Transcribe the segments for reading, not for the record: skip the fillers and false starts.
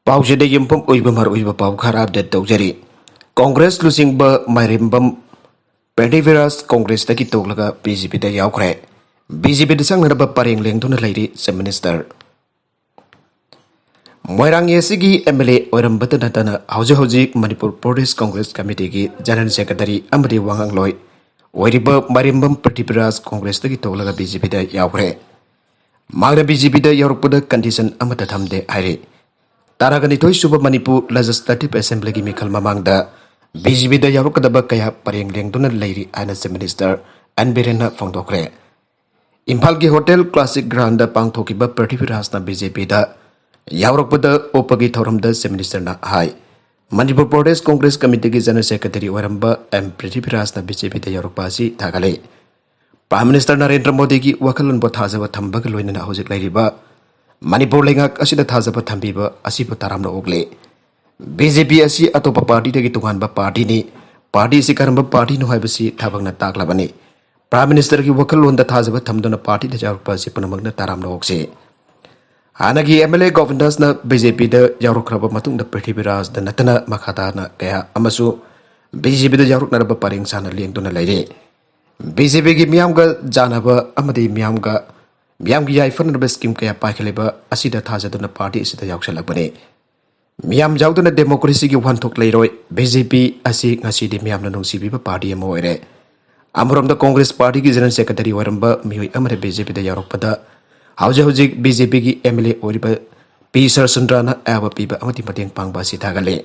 पाउजेद यमपम ओइबा मर ओइबा पाउ खरा अपडेट तौजरी कांग्रेस लुसिंगबा माइरेमबम पेडिविरास कांग्रेस तकी तोगलगा बीजेपी दा यावखरे बीजेपी दा संगनबा पारेंग लेंदुना लैरी चीफ मिनिस्टर मोइरांग येसिगी एमएलए ओइरमबत नतना हौजे हौजी मणिपुर प्रदेश कांग्रेस कमिटी की जनरल सेक्रेटरी अमदी वांगलोय ओइरिबा माइरेमबम पेडिविरास कांग्रेस तकी तोगलगा बीजेपी दा यावखरे मागना बीजेपी दा यावरपदा कंडीशन अमता थमदे हाइरे तारागनिथोई सुब मणिपुर लेजिस्लेटिव असेंबली की मिखल ममांगदा बीजेपी दा यावरकदबा कया परेंग लेंदुना लैरी आइना चीफ मिनिस्टर एन बिरेन फोंदोखरे इम्फाल की होटल क्लासिक ग्राउंड पांगथोकिबा पृथ्वीराजना बीजेपी दा यावरकपदा ओपगी थौरमदा चीफ मिनिस्टर ना हाई मणिपुर प्रदेश कांग्रेस कमिटी की जनरल सेक्रेटरी ओरंबा एम पृथ्वीराजना बीजेपी दा यावरकपासी थागले प्राइम मिनिस्टर नरेंद्र मोदी की वखलन थाजब थम्बग लोइनना हौजिक लैरिबा मणिपुर लेंगाक असिदा थाजब थम्बीबा असिबु तारामना ओगले बीजेपी असी अतोपा पार्टी दगी तुगानबा पार्टी ने पार्टी से Karamba party no हाइबसी थाबगना ताकलाबने prime minister की वखलोंदा थाजब थम्दुना पार्टी दा जारुकपासी पनमगना तारामना ओगसे हानागी एमएलए गवर्नर्स ना बीजेपी दा यारुक्रबा मतुंगदा पृथ्वीराज दा नतना मखाताना कया अमसु बीजेपी दा यारुकनरबा पारेंग साना लेंदुना लैरे बीजेपी की मियामगा जानबा अमदी मियामगा मियामगी याइफनरबा स्कीम कया पाइखलेबा असिदा थाजदुना पार्टी असिदा यावसलकबने मियाम जाउदुना डेमोक्रेसी की वानथोक लैरोय बीजेपी असि ngasidi मियामना नुंसिबिबा पार्टी अमा ओइरे अमरोमदा कांग्रेस पार्टी की जनरल सेक्रेटरी ओरंबा मियोय अमरे बीजेपी दा यारोपदा हौजे हौजिक बीजेपी की एमएलए ओरिबा पी सरसुंद्राना एबा पीबा अमति मतेंग पांगबा सि थागले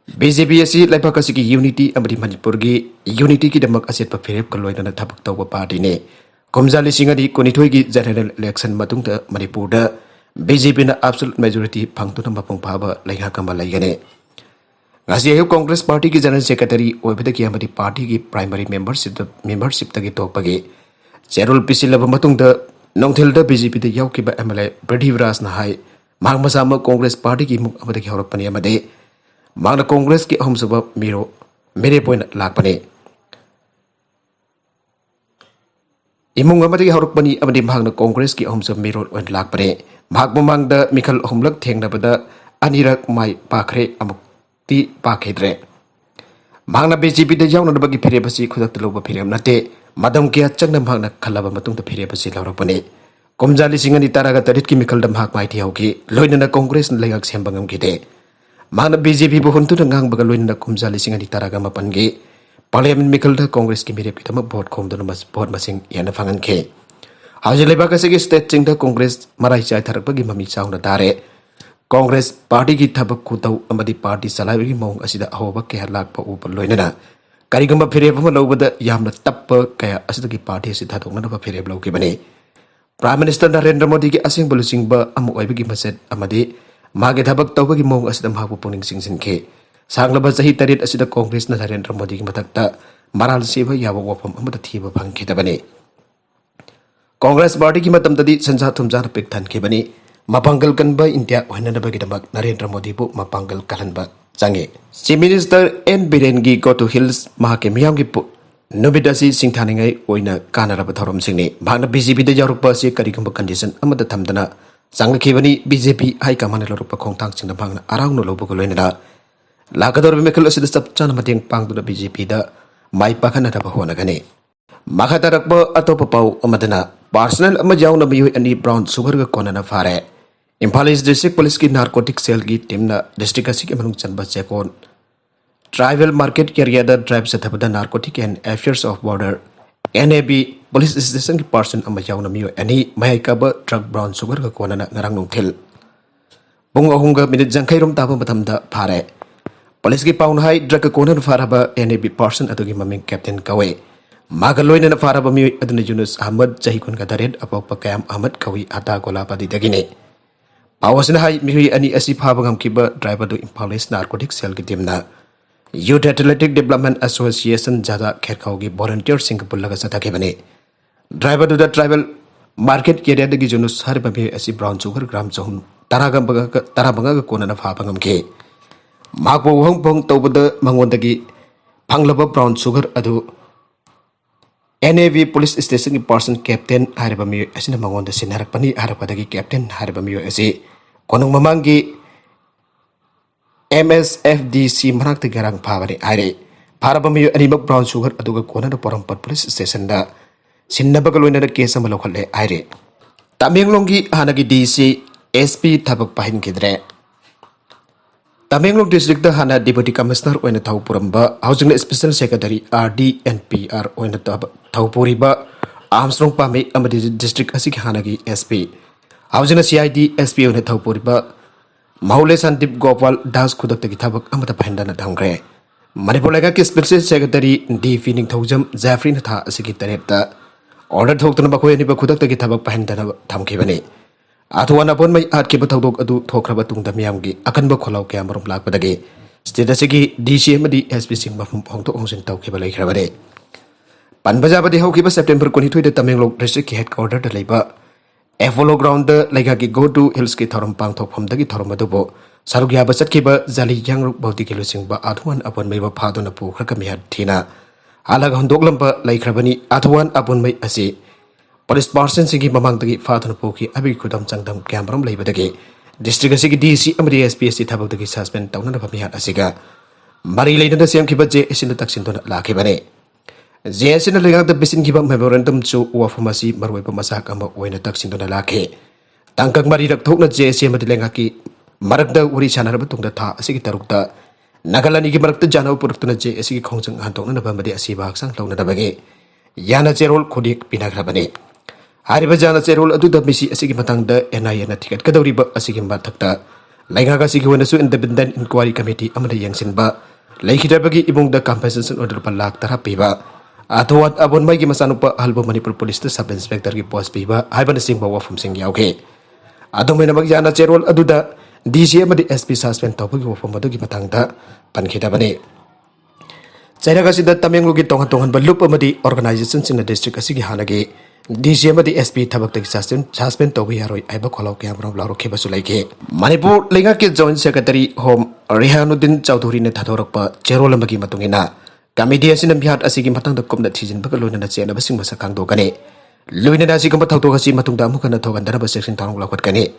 बीजेपी असि लाइफाक असि की यूनिटी अमरि मणिपुर की यूनिटी की दमक असेट फिरेप कलोइना थबक तौबा पार्टी ने कुमजाली सिंगदी कुनिथोई की जनरल इलेक्शन मतुंगदा मणिपुर दा बीजेपी ना एब्सोल्यूट मेजॉरिटी फंगतुना मपुंग फाबा लैहा कमा लैगने ngasi ayu कांग्रेस पार्टी की जनरल सेक्रेटरी ओइबदगी अमरि पार्टी की प्राइमरी मेंबरशिप तगी तोपगी चेरुल पिसिलब मतुंगदा नोंथेलदा बीजेपी दा यावकिबा एमएलए पृथ्वीराज ना हाई मांग मसामा कांग्रेस पार्टी की मुक अमदगी हौरपनी अमदे मांगना कांग्रेस की अहमसुबा मिरो मेरे पॉइंट लापने इमुंग अमदगी हौरपनी अमदि मांगना कांग्रेस की अहमसुबा मिरो पॉइंट लापने भाग ममांगदा मिखल अहमलक थेंगनबदा अनिरक माई पाखरे अमुक्ति पाखेद्रे मांगना बीजेपी दा यावनबगी फिरेबसी खुदक लोबा फिरेम नते मदम के चंगना मांगना खल्लाबा मतुंगदा फिरेबसी लौरपने कुमजाली सिंगनी तारागा तरित की मिखल दम हाक माइथि हौकी लोइनना कांग्रेस लेगाक सेंबंगम किदे मांगना बीजेपी बु हुंतुना ngangbगा लोइनना कुमजाली सिंगनी तारागा मपनगे पार्लियामेंट मिखल दा कांग्रेस की मिरेप किदम वोट खोमदुना वोट मसिंग याना फांगनखे हाउस लेबाक असगी स्टेट चिंगदा कांग्रेस मराई चाय थरपगी ममी चाउना दारे कांग्रेस पार्टी की थबक खुतौ अमदी पार्टी चलाइबगी मौंग असिदा अहोबा के लाकपा उपर लोइनना करिगंबा फिरेब अमा लौबदा यामना तप्प कया असिदगी पार्टी असि थादोंगनबा फिरेब लौकिबने प्राइम मिनिस्टर नरेंद्र मोदी की असिंग बलुसिंगबा अमु ओइबगी मसेट अमदी मागे थबक तौबगी मौंग असिदा मागबु पुनिंग सिंगसिनखे सांगलबा चही तरेट असिदा कांग्रेस न नरेंद्र मोदी की मथक्ता मराल सेबा याबा वफम अमदा थीबा फंगखिदबने कांग्रेस पार्टी की मतमददी संजा थुमजाना पिक थनखिबनी मपांगल कनबा इंडिया ओहननबगिदमक नरेंद्र मोदी बु मपांगल कलनबा चांगे चीफ मिनिस्टर एन बिरेन की गो टू हिल्स महाके मियाम की नुबिदासी सिंथानिंगै ओइना कानरब थौरम सिंगने भागना बीजेपी दा यारुपा से करिगंबा कंडीशन अमदा थमदना चांगखिबनी बीजेपी हाई कमान लरुपा खोंगथांग सिंगना भागना अराउंड लोबको लोइना लाकदर मेखल असिदा चपचाना मतेंग पांगदुना बीजेपी दा माई पाखनरब होनगने मखातरकब अतोप पाउ अमदना पार्सनल अमा यावना मियोय अनि ब्राउन सुगर का कोनना फारे इम्फाल ईस्ट डिस्ट्रिक्ट पुलिस की नारकोटिक सेल की टीम ना डिस्ट्रिक्ट असि के मनुंग चनबा चेकोन ट्राइबल मार्केट एरिया दा ड्राइव सथबदा narcotic and affairs of border NAB police station की पर्सन अमा यावना मियोय अनि मायकाब ट्रक ब्राउन सुगर का कोनना ngarang nungthil पुंग अहुंगा मिनिट जंखैरोम ताबा मतमदा फारे पुलिस की पाउन हाई ड्रग का कोनन फाराबा एनएबी पर्सन अदुगी ममिंग कैप्टन कवे मागलोइना फाराबा मियोय अदुना यूनुस अहमद चहीकुन का दरेट अपौपा कयाम अहमद कवी आता गोलापादी दगिने पावसना हाई मियोय अनि असि फाबगम किबा ड्राइवर दु इम्फाल ईस्ट नारकोटिक सेल की टीम ना यूथ एथलेटिक डेवलपमेंट एसोसिएशन जादा खेरखाव की वॉलंटियर सिंह पुल्लगा सथाखिबने ड्राइवर दु ट्राइबल मार्केट एरिया दगी यूनुस हरबा मियोय असि ब्राउन सुगर ग्राम चहुन तराबंगा कोनना फाबगम के मागबो वहंग पंग तौबदा मंगोंदगी फंगलबा ब्राउन सुगर अदु एनएवी पुलिस स्टेशन की पर्सन कैप्टन हारबा मियोय असिना मंगोंदा सिनहरकपनी हारपदगी कैप्टन हारबा मियोय असि कोनंग ममांगी MSFDC manakta garang phabani aire pharaba miyo anibak brown sugar aduga kona da porampat police station da sinnabaga loina da case ama lokhalle aire Tamenglongi hanagi DC SP thabak pahin kidre Tamenglong district da hana deputy commissioner oina thau puramba housing special secretary RDNPR oina thau puriba Armstrong pame amadi district asiki hanagi SP housing CID SP oina thau puriba Maule Sandip Gopal Das Kudak the Gitabak Amata Pandana Dangre. Manipulaga Special Secretary D. Feeling Tojam Zafrin Tha Secretary Order Tokan Bako and Bakudak the Gitabak Pandana Tamkivani. Atuan upon my art Kibatog Adu Tokrabatung the Miamgi, Akan Bakolo Cameron Black Badagi. Statasiki DCMD SPC Mafum Ponto Onsen Tokibale Kravade. Panbazaba de Hokiba September 22 the Tamil District Headquarter the Labor. Evolo ground like go to Hilski Thorum Pang Top from the Gitoromadobo, Sarugia Basatkiba, Zali Yang Bauti Kilusingba, Atuan upon Meva Padona Pu, Rakamiad Tina, Alagondoglampa, like Rabani, Atuan upon my Asi. Police Barson Singing among the Fatana Poki, Abi Kudam Sanctum Cambram Labor the Gay. District Sigi DC, Amadi SPC Tabak the Suspend Town of Pamiat Asiga. Mari later the same Kiba J is in the Taxington Lakibane. Zes in the leg of the Bisin Giba memorandum to Wafamasi, Marwepa Masakama, when a taxing to the Lake. Tankak Marida Tokna JSM at Lengaki, Marakda Urishana Batung the Ta, Sigitarukta, Nagalani Gibarak Jano Purtuna J. Sigi Konsang Anton and Bamadi Asiba, Sanktona the Bagay, Yana Zerol Kodik Pinagrabane. Haribajana Zerol Adu the Missy Asigimatanga, and I and a ticket Kadoriba Asigimba Takta, Langagasi Wensu Independent Inquiry Committee, Amada Yangsinba, Lake Hitabagi Ibung the compensation order Palak Tarapiba. Atuat abon mai masanupa halbo Manipur Police Sub Inspector ki post piba haiban singba wa from singya okay adom mena magyana cherol aduda DCM di SP suspend topi wa from adu ki matangda pankhita bane chairaga sida Tamenglong ki tongan balup amadi organization in the district asigi hanage DCM di SP thabak tak suspend tobi haroi aiba kholaw ke amro laro ke basulaike Manipur lenga ke joint secretary home Rehanuddin Chowdhury ne thathorakpa cherol amagi matungina Committee as in the Piat Asigi Matang the Comda Tijan Bakaluna Chena Basing Masakang Dogane. Luina Sigama Tautosi Matunda Mukana Togan Daraba section town Lakane.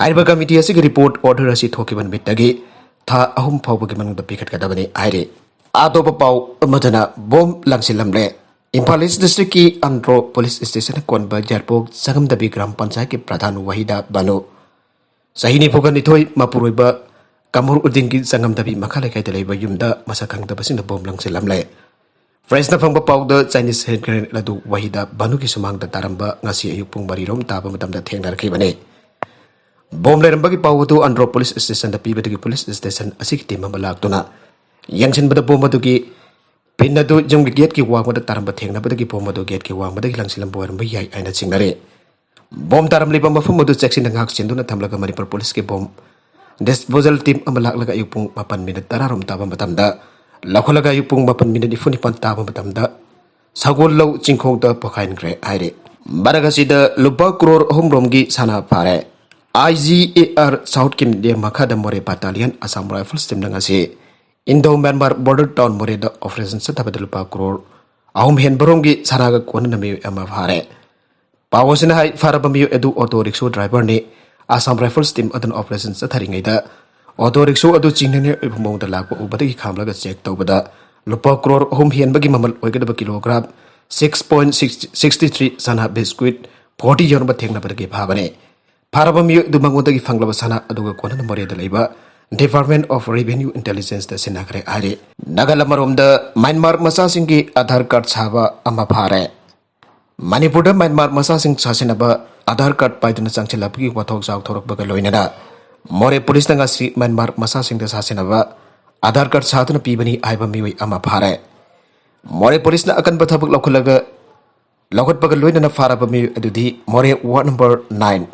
Iba committee as a report order as it Hokiban Mitagi, Ta Ahum Pogaman the Picket Kadabani Ire. Adopa Pau Matana, Bom Langsilamle. In Police District Andro Police Station Konba Jarpok, Sagam the Bigram Pansaki Pradhan Wahida Banu. Sahini Poganitoi Mapuruba. Kamur udingi sangam dabi makala kay talay yumda masakang dabasin na bom lang silamlay. Friends na pang bapaw da Chinese head grenade ladu wahida banu ki sumang da taramba ngasi ayupong barirom taba matam da teng narki bane. Bom lay rambagi paw do Andro Police Station da piba dagi Police Station asik ti mamalak to na. Yang sin bada bom madugi pinado jong giat ki wang da taramba teng na badagi bom madu giat ki wang badagi lang silam buwan bayay ay na singnare. Bom taram lipa mafum madu section ng hak sindu na tamlaga Manipur Police ki bom Disposal team amalak laga yupung 8 minit tararom taba matamda lakholaga yupung 8 minit ifuni pan taba matamda sagol law chingkhong da pakhain gre aire baragasi da lupa crore homromgi sana pare IGAR South Kim de Makada More Battalion Assam Rifles team nangasi Indo Myanmar border town more da operation sa taba lupa crore ahum hen boromgi sanaga kona nami ama pare pawosina hai farabami edu auto rickshaw driver ni Assam Rifles team adan operations sa tharingai da auto rickshaw adu chingne ibumong da lakpa ubadagi khamlaga check tawbada lupa crore home hian bagi mamal oigada kilogram 6.63 sana biscuit 40 yon ba thengna badagi bhabane Parabami dumangotagi fanglaba sana aduga kona namore da leiba Department of Revenue Intelligence da sinakre are Nagalamarom da Myanmar machasinggi Aadhar Card saba ama phare Manipur da Myanmar machasing sasinaba Aadhar Card paiduna changchelapgi wathok jaw thorok baga loinada More police na ngasi Myanmar machasing da sasinaba Aadhar Card satuna pibani aiba miwi ama phare More police na akan bathabak lokhulaga lokot baga loinana faraba mi adudi more ward number 9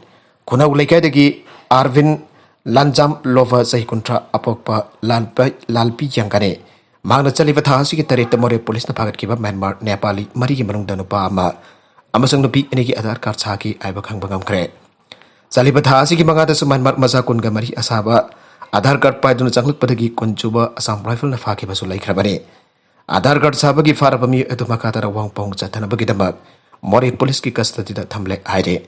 kuna ulaikadagi Arvin Lanjam Lova Sahi Kuntra Apokpa Lalpi Yankane Magna Chaliva Thasi ki tareta more police na phagat kiba Myanmar Nepali mari ki manung danupa ama amasang nupi inigi Aadhar Card saki aiba khang bangam kre Chaliva Thasi ki mangada su Myanmar masa kun ga mari asaba Aadhar Card paiduna changluk padagi kunchuba Assam Rifle na phaki basu laikhrabane Aadhar Card sabagi farabami edumakata rawang pong chatana bagidamak more police ki custody da thamle aire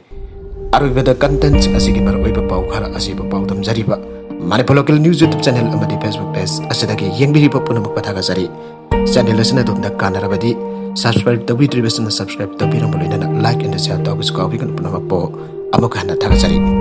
Arubeda contents asigi mar oiba pau khara asiba pau dam jariba Manipur Local News YouTube channel amadi Facebook page asidagi yengbiriba punamak pathagajari. Channel asina dumda kanarabadi subscribe tawidribasana subscribe tawbirambolina like and share tawbis kawigan punamak po amuk hana thagajari.